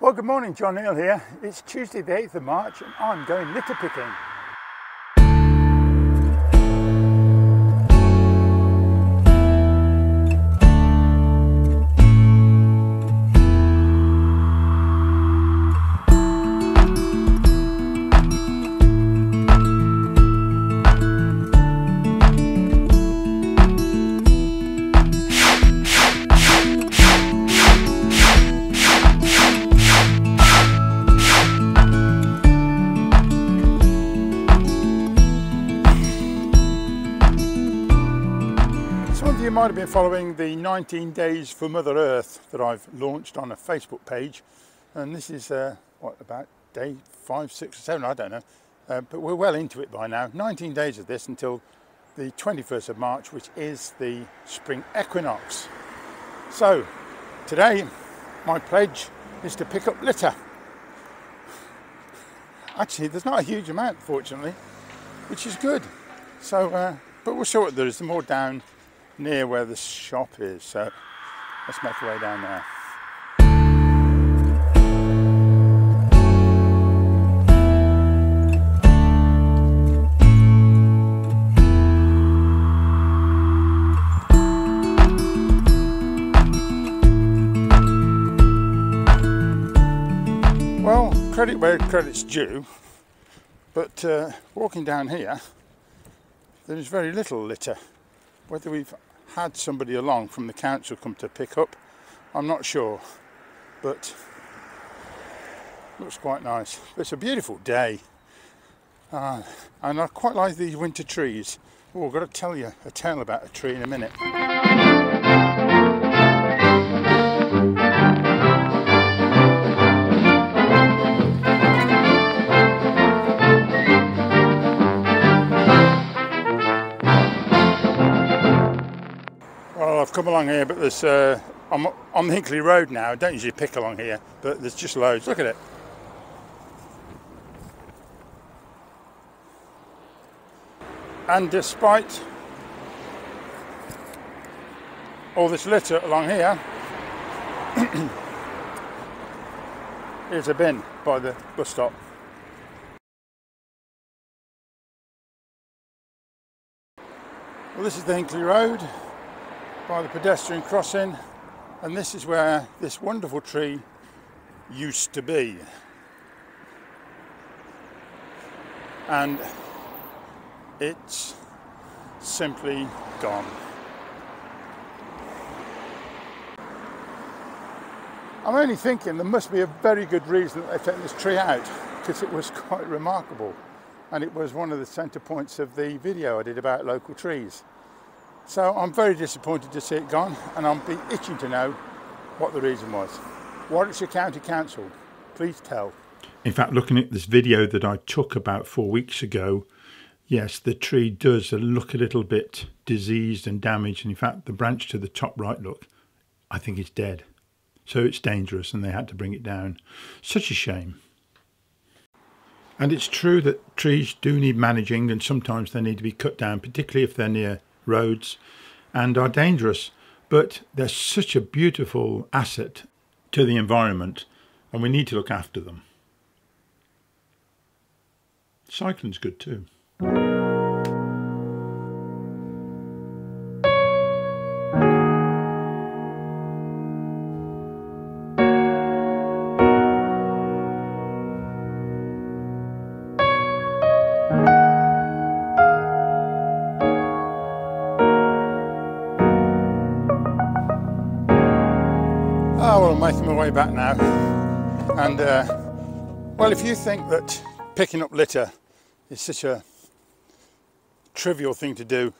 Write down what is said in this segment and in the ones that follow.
Well, good morning, John Neal here. It's Tuesday the 8th of March and I'm going litter picking. You might have been following the 19 Days for Mother Earth that I've launched on a Facebook page, and this is what, about day 5, 6 or 7, I don't know, but we're well into it by now. 19 days of this until the 21st of March, which is the spring equinox. So today my pledge is to pick up litter. Actually there's not a huge amount, fortunately, which is good. So but we'll show what there is. More down near where the shop is, so let's make our way down there. Well, credit where credit's due, but walking down here there is very little litter. Whether we've had somebody along from the council come to pick up, I'm not sure, but looks quite nice. It's a beautiful day, and I quite like these winter trees. Oh, I've got to tell you a tale about a tree in a minute. I've come along here, but there's I'm on the Hinkley Road now. I don't usually pick along here, but there's just loads. Look at it. And despite all this litter along here, here's a bin by the bus stop. Well, this is the Hinkley Road by the pedestrian crossing, and this is where this wonderful tree used to be, and it's simply gone. I'm only thinking there must be a very good reason that they've taken this tree out, because it was quite remarkable, and it was one of the centre points of the video I did about local trees. So I'm very disappointed to see it gone, and I'll be itching to know what the reason was. Warwickshire County Council, please tell. In fact, looking at this video that I took about 4 weeks ago, yes, the tree does look a little bit diseased and damaged. And in fact, the branch to the top right, look, I think it's dead. So it's dangerous and they had to bring it down. Such a shame. And it's true that trees do need managing, and sometimes they need to be cut down, particularly if they're near roads and are dangerous, but they're such a beautiful asset to the environment and we need to look after them. Cycling's good too. Oh, well, I'm making my way back now, and well, if you think that picking up litter is such a trivial thing to do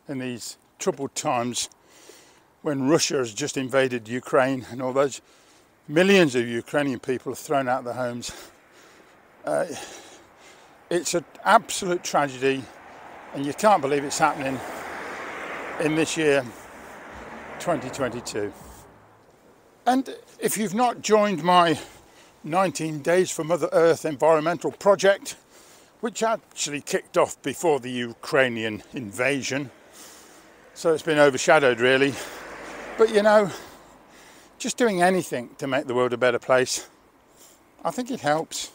in these troubled times when Russia has just invaded Ukraine and all those millions of Ukrainian people have thrown out their homes, it's an absolute tragedy, and you can't believe it's happening in this year 2022. And if you've not joined my 19 Days for Mother Earth environmental project, which actually kicked off before the Ukrainian invasion, so it's been overshadowed really, but you know, just doing anything to make the world a better place I think it helps.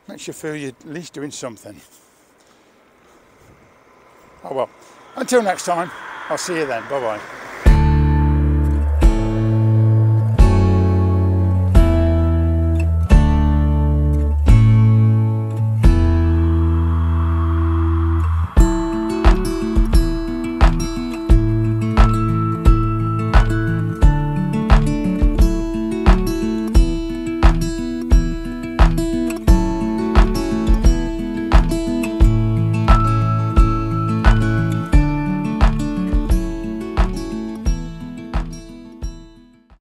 Makes you feel you're at least doing something. Oh well, until next time, I'll see you then. Bye bye.